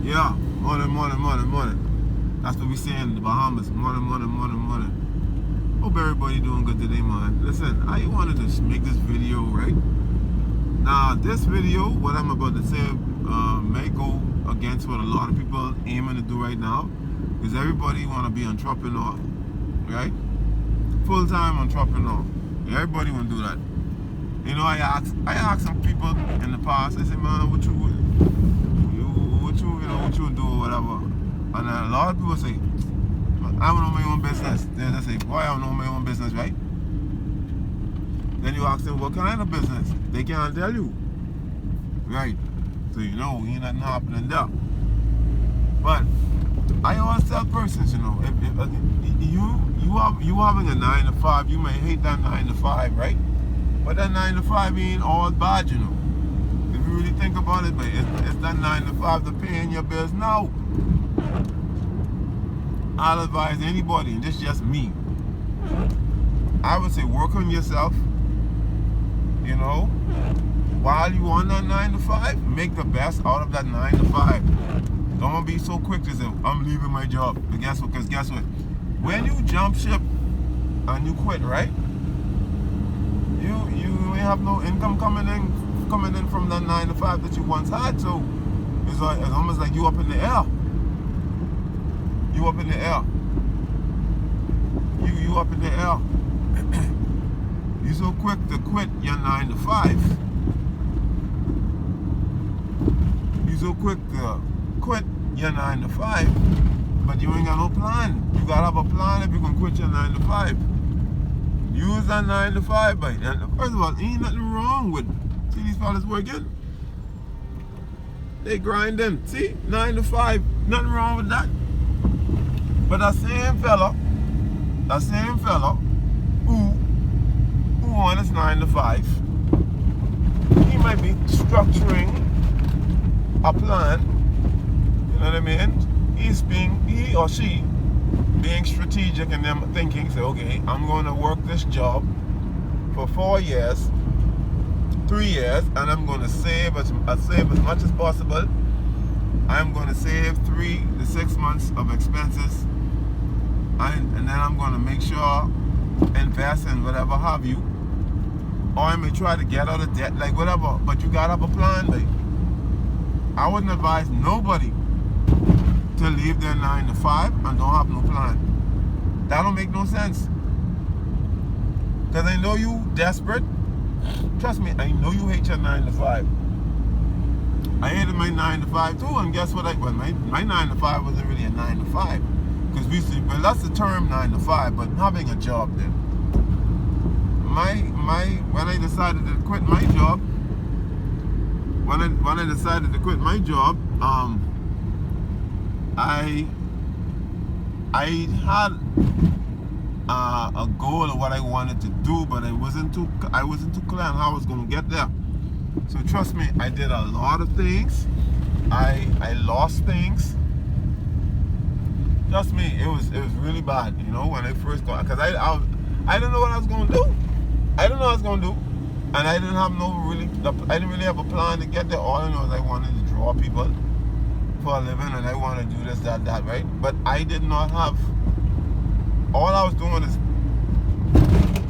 Yeah, morning. That's what we saying in the Bahamas. Morning. Hope everybody doing good today, man. Listen, I wanted to make this video, right? Now, this video, what I'm about to say, may go against what a lot of people aiming to do right now, because everybody want to be entrepreneur, right? Full-time entrepreneur. Everybody want to do that. You know, I asked some people in the past. I said, man, what you do or whatever. And a lot of people say, I don't know my own business. Then they say, boy, I don't know my own business, right? Then you ask them, what kind of business? They can't tell you. Right. So you know, ain't nothing happening there. But I always tell persons, you know, if you having a 9 to 5, you may hate that 9 to 5, right? But that 9 to 5 ain't all bad, you know. If you really think about it, but it's that 9 to 5 to paying your bills now. I'll advise anybody, and this is just me, I would say work on yourself, you know, while you on that 9 to 5, make the best out of that 9 to 5. Don't be so quick to say, I'm leaving my job. But guess what? Because guess what? When you jump ship and you quit, right? You may have no income coming in from that 9 to 5 that you once had. So it's almost like you up in the air. You up in the air. You up in the air. You so quick to quit your 9 to 5. You so quick to quit your 9 to 5, but you ain't got no plan. You gotta have a plan if you can quit your 9 to 5. Use that 9 to 5, but first of all, ain't nothing wrong with, see these fellas working? They grinding. See, 9 to 5, nothing wrong with that. But that same fella who on his 9 to 5, he might be structuring a plan. You know what I mean? He or she being strategic in them thinking, say, okay, I'm going to work this job for 4 years, 3 years, and I'm going to save as much as possible. I'm going to save 3 to 6 months of expenses, and then I'm going to make sure invest in whatever have you, or I may try to get out of debt, like whatever. But you gotta have a plan, babe. I wouldn't advise nobody to leave their 9 to 5 and don't have no plan. That don't make no sense. Because I know you desperate. Trust me, I know you hate your 9 to 5. I hated my 9 to 5 too, and guess what? My 9 to 5 wasn't really a 9 to 5. Because we see, well, that's the term 9 to 5, but having a job then. When I decided to quit my job, I had a goal of what I wanted to do, but I wasn't too clear on how I was going to get there. So trust me, I did a lot of things. I lost things. Trust me, it was really bad, you know, when I first got, because I didn't know what I was going to do. I didn't know what I was going to do, and I didn't really have a plan to get there. All I know is I wanted to draw people for a living, and I wanted to do this, that, right? But I did not have, all I was doing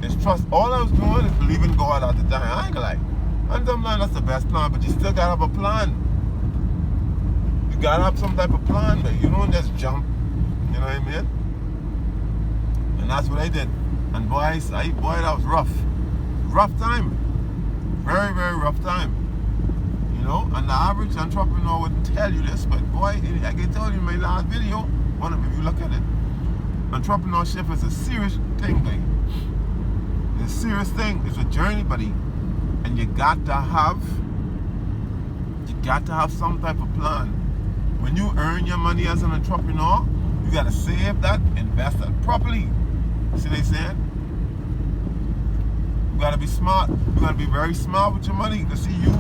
is trust. All I was doing is believe in God at the time. I ain't gonna lie. And sometimes that's the best plan, but you still gotta have a plan. You gotta have some type of plan, man. You don't just jump, you know what I mean? And that's what I did. And boy, that was rough. Rough time. Very, very rough time. You know, and the average entrepreneur wouldn't tell you this, but boy, I can tell you in my last video, if you look at it, entrepreneurship is a serious thing, baby. It's a serious thing. It's a journey, buddy. And you got to have some type of plan. When you earn your money as an entrepreneur, you got to save that, invest that properly. See what they saying? You gotta be smart. You gotta be very smart with your money. Because see, your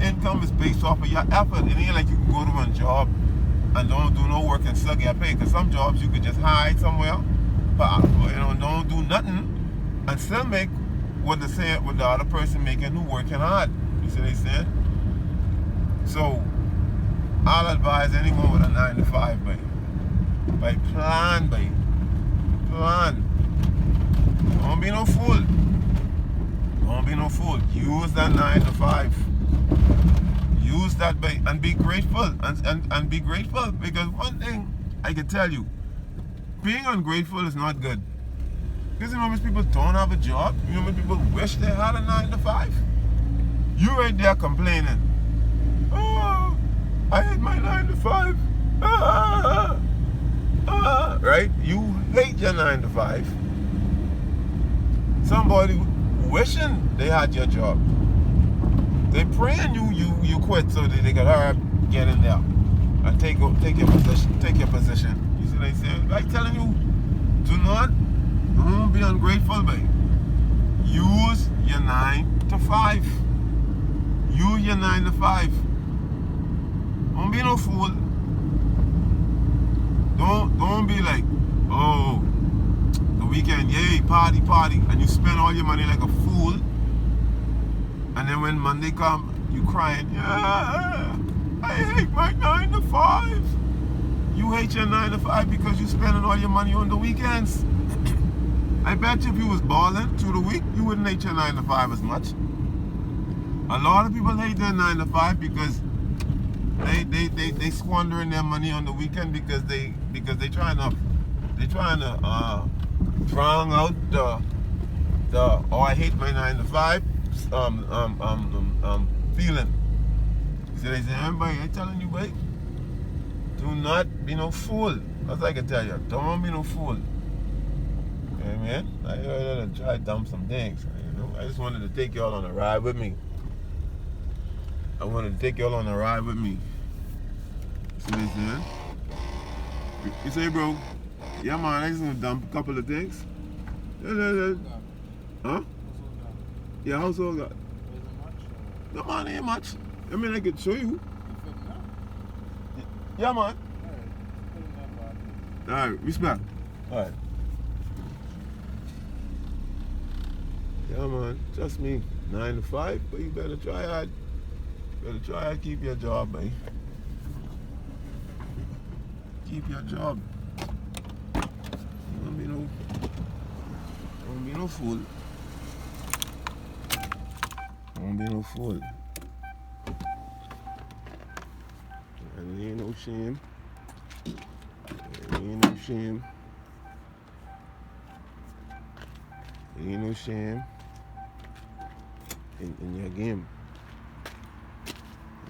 income is based off of your effort. It ain't like you can go to a job and don't do no work and still get paid. Because some jobs you could just hide somewhere, but you know, don't do nothing and still make what the other person making who working hard. You see what they saying? So I'll advise anyone with a 9 to 5, but plan, plan. Don't be no fool. Don't be no fool. Use that 9 to 5. Use that, and be grateful, and be grateful, because one thing I can tell you, being ungrateful is not good. Because you know many people don't have a job. You know many people wish they had a 9 to 5. You right there complaining. Oh, I hate my 9 to 5. Right? You hate your 9 to 5. Somebody wishing they had your job. They praying you quit so that they can hurry up, get in there and take your position. You see what I'm saying? Like telling you, don't be ungrateful, babe. Use your 9 to 5. Use your 9 to 5. Don't be no fool. Don't be like, oh, the weekend, yay, party, and you spend all your money like a fool. And then when Monday come, you crying, yeah, I hate my 9 to 5. You hate your 9 to 5 because you spending all your money on the weekends. I bet you if you was balling through the week, you wouldn't hate your 9 to 5 as much. A lot of people hate their 9 to 5 because they squandering their money on the weekend because they trying to drown out the oh, I hate my 9 to 5 feeling. So they say, everybody, I'm telling you, babe, do not be no fool. That's what I can tell you. Don't be no fool. Man, I gotta try to dump some things. You know, I just wanted to take y'all on a ride with me. See what I'm saying? You say, bro, yeah, man, I just want to dump a couple of things. Huh? Yeah, household got. No, man, ain't much. I mean, I could show you. Yeah, man. Alright, respect. Alright. Yeah, man, trust me, 9 to 5, but you better try hard. Keep your job, man. Keep your job. Don't be no fool. Don't be no fool. And there ain't no shame. There ain't no shame in your game.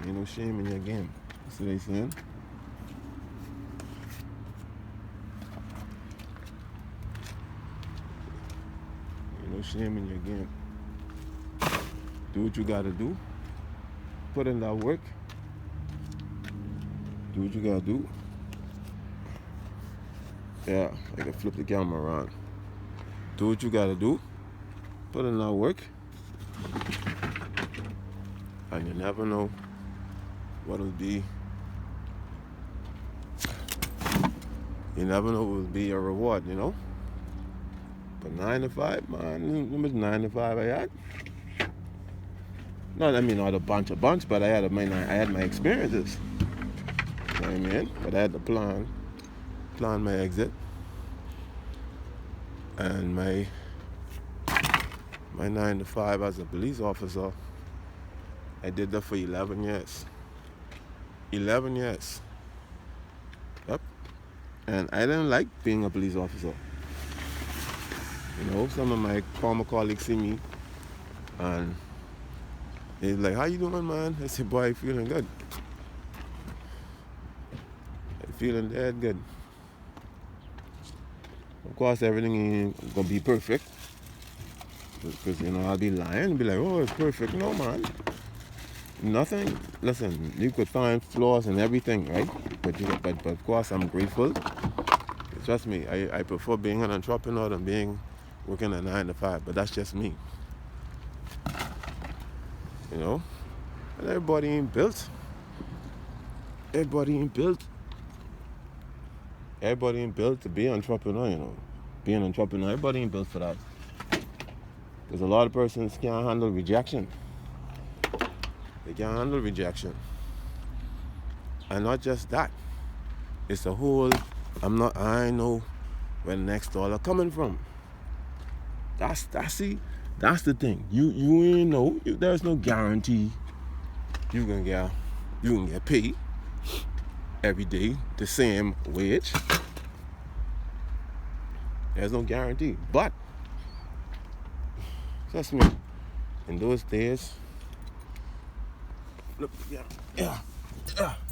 Ain't no shame in your game. See what I'm saying? Ain't no shame in your game. Do what you gotta do. Put in that work. Do what you gotta do. Yeah, I can flip the camera around. Do what you gotta do. Put in that work. And you never know what it'll be. You never know what will be a reward, you know? But 9 to 5, man, how much 9 to 5 I had? Not a bunch, but I had my experiences. You know what I mean? But I had to plan my exit. And my 9 to 5 as a police officer, I did that for 11 years. 11 years. Yep. And I didn't like being a police officer. You know, some of my former colleagues see me and they're like, how you doing, man? I said, boy, I'm feeling good. I'm feeling dead good. Of course, everything ain't gonna be perfect. Because, you know, I'll be lying and be like, oh, it's perfect. No, man. Nothing. Listen, you could find flaws in everything, right? But of course, I'm grateful. Trust me, I prefer being an entrepreneur than working a 9 to 5. But that's just me. You know? And everybody ain't built. Everybody ain't built to be an entrepreneur, you know. Being an entrepreneur, everybody ain't built for that. Because a lot of persons can't handle rejection. They can't handle rejection. And not just that. It's a whole, I know where the next dollar coming from. That's the thing. You ain't know, there's no guarantee you can get paid every day the same wage. There's no guarantee. But trust me, in those days, look,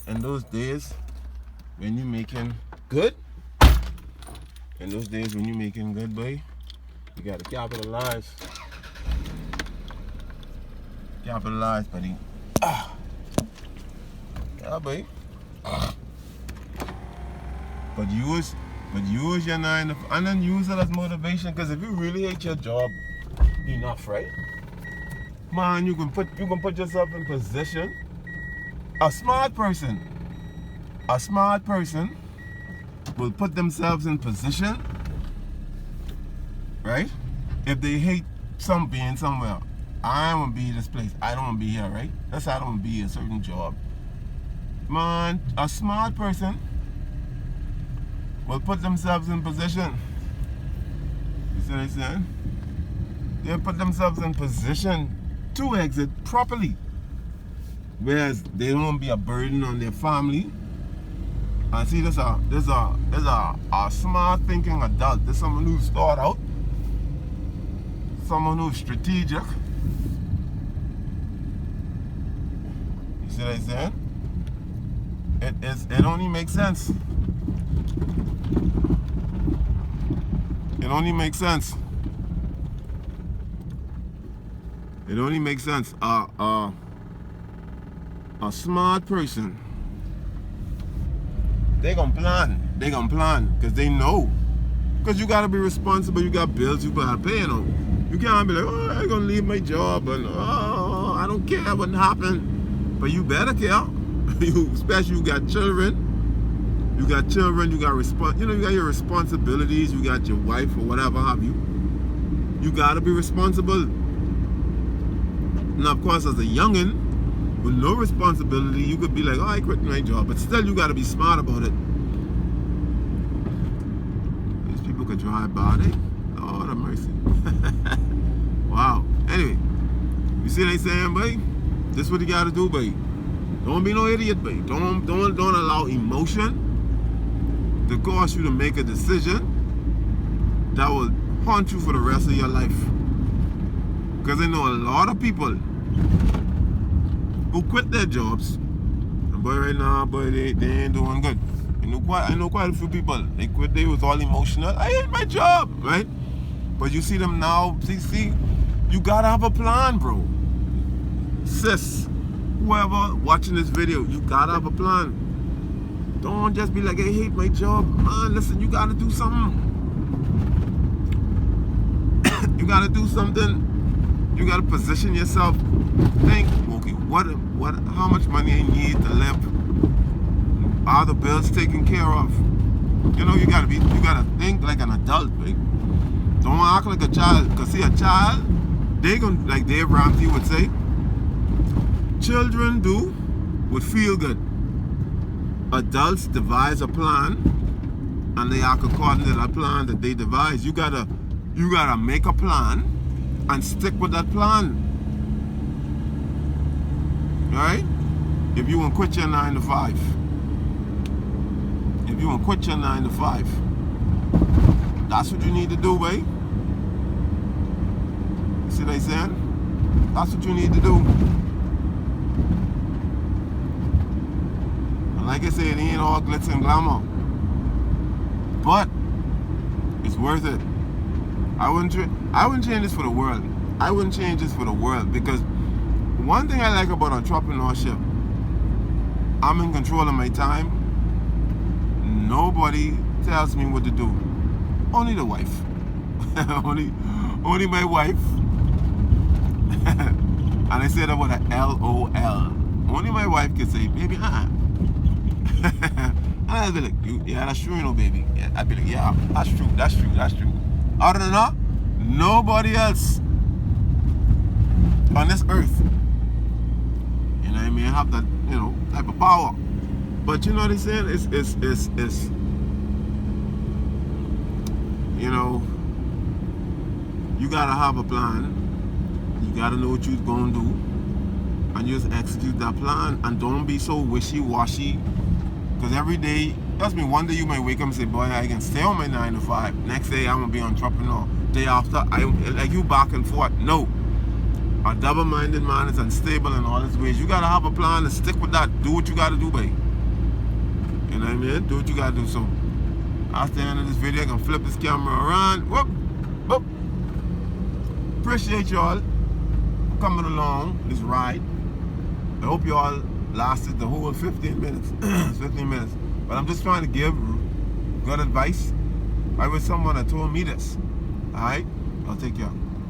in those days when you're making good, boy, you gotta capitalize. Capitalize, buddy. Yeah, boy. But use your 9 to 5, and then use it as motivation. Because if you really hate your job enough, right? Man, you can put yourself in position. A smart person will put themselves in position, right? If they hate being somewhere, I don't want to be in this place. I don't want to be here, right? That's why I don't want to be in a certain job. Man, a smart person will put themselves in position. You see what I'm saying? They'll put themselves in position to exit properly. Whereas they don't want to be a burden on their family. And see, there's a smart thinking adult. There's someone who's thought out. Someone who's strategic. You see what I'm saying? It only makes sense. It only makes sense. It only makes sense. A smart person, they gonna plan because they know. Because you gotta be responsible. You got bills you gotta pay. You know, you can't be like, oh, I'm gonna leave my job and oh, I don't care what happened. But you better care. Especially you got children. You got your responsibilities. You got your wife or whatever have you. You gotta be responsible. Now, of course, as a youngin with no responsibility, you could be like, oh, I quit my job. But still, you gotta be smart about it. These people could drive by, Lord have mercy. Wow. Anyway, you see what I'm saying, boy? This is what you gotta do, boy. Don't be no idiot, boy. Don't allow emotion to cause you to make a decision that will haunt you for the rest of your life. Because I know a lot of people who quit their jobs, and boy, right now, boy, they ain't doing good. I know quite a few people. They quit. They was all emotional. I hate my job, right? But you see them now. See, you gotta have a plan, bro. Sis, whoever watching this video, you gotta have a plan. Don't just be like, I hate my job. Man, listen, you gotta do something. You gotta do something. You gotta position yourself. Think, okay, how much money I need to live? Are the bills taken care of? You know, you gotta think like an adult, right? Don't act like a child. Cause see, a child, they gonna, like Dave Ramsey would say, children do what feel good. Adults devise a plan, and they act according to that plan that they devise. You gotta make a plan and stick with that plan. Right? If you want to quit your 9 to 5. If you want to quit your 9 to 5. That's what you need to do, babe. See what I'm saying? That's what you need to do. And like I said, it ain't all glitz and glamour. But it's worth it. I wouldn't change this for the world. I wouldn't change this for the world, because one thing I like about entrepreneurship, I'm in control of my time. Nobody tells me what to do. Only the wife. only my wife. And I say that with a LOL. Only my wife can say, baby, And I'd be like, yeah, that's true, you know, baby. Yeah, I'd be like, yeah, that's true. Other than that, nobody else on this earth, you know what I mean, have that, type of power. But you know what I'm saying? It's you know, you gotta have a plan. You gotta know what you're gonna do, and you just execute that plan. And don't be so wishy-washy. Because every day, trust me, one day you might wake up and say, boy, I can stay on my 9 to 5. Next day, I'm gonna be entrepreneur. Day after, like you back and forth. No. A double-minded man is unstable in all his ways. You gotta have a plan and stick with that. Do what you gotta do, babe. You know what I mean? Do what you gotta do. So, after the end of this video, I can flip this camera around. Whoop, whoop. Appreciate y'all coming along this ride. I hope y'all lasted the whole 15 minutes. 15 minutes. But I'm just trying to give good advice. I was someone that told me this. Alright? I'll take care.